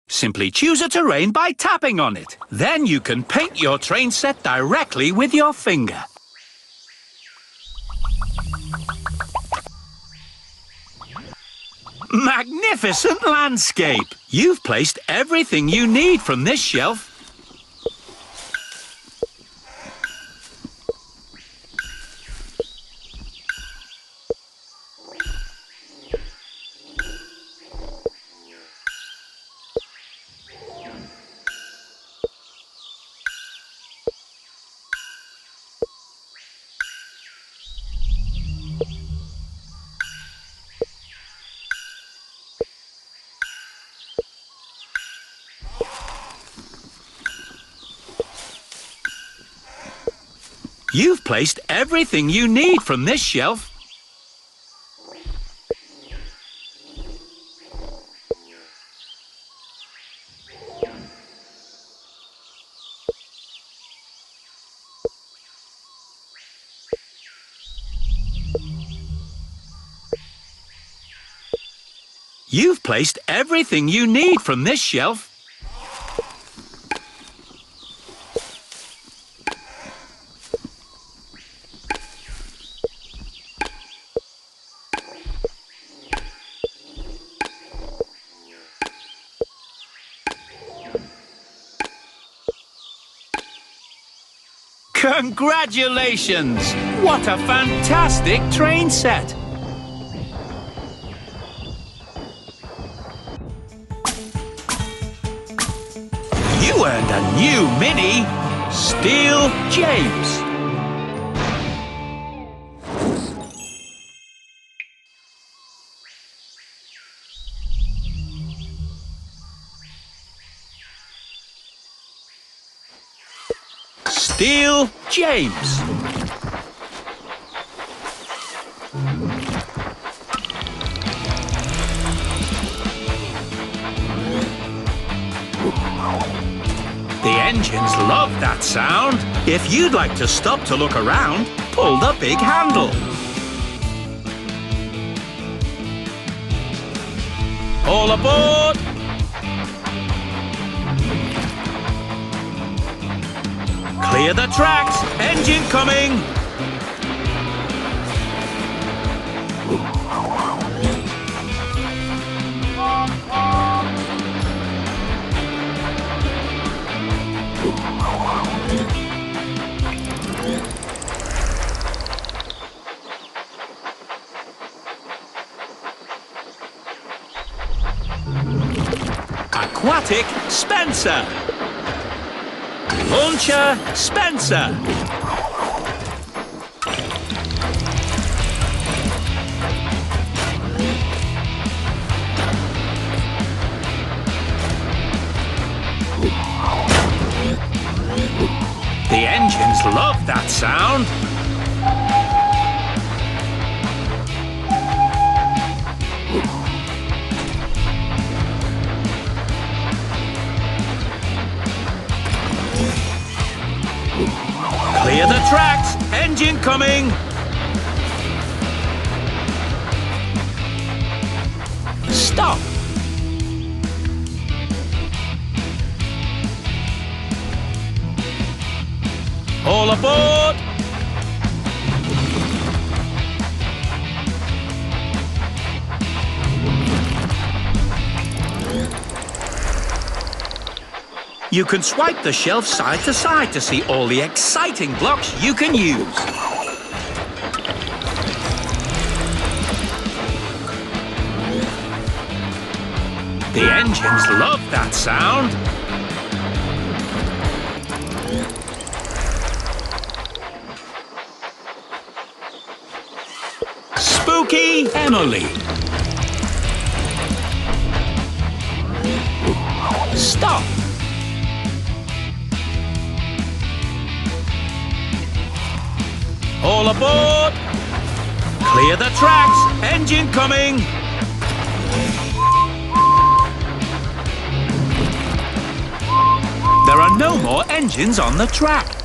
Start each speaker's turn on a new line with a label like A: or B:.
A: Simply choose a terrain by tapping on it. Then you can paint your train set directly with your finger. Magnificent landscape! You've placed everything you need from this shelf. You've placed everything you need from this shelf. You've placed everything you need from this shelf. Congratulations! What a fantastic train set! You earned a new Mini Steel James. Steel James. The engines love that sound. If you'd like to stop to look around, pull the big handle. All aboard! Clear the tracks! Engine coming! Aquatic Spencer. Launcher Spencer. The engines love that sound. Clear the tracks! Engine coming! Stop! All aboard! You can swipe the shelf side to side to see all the exciting blocks you can use. The engines love that sound. Spooky Emily. Stop. All aboard! Clear the tracks! Engine coming! There are no more engines on the track.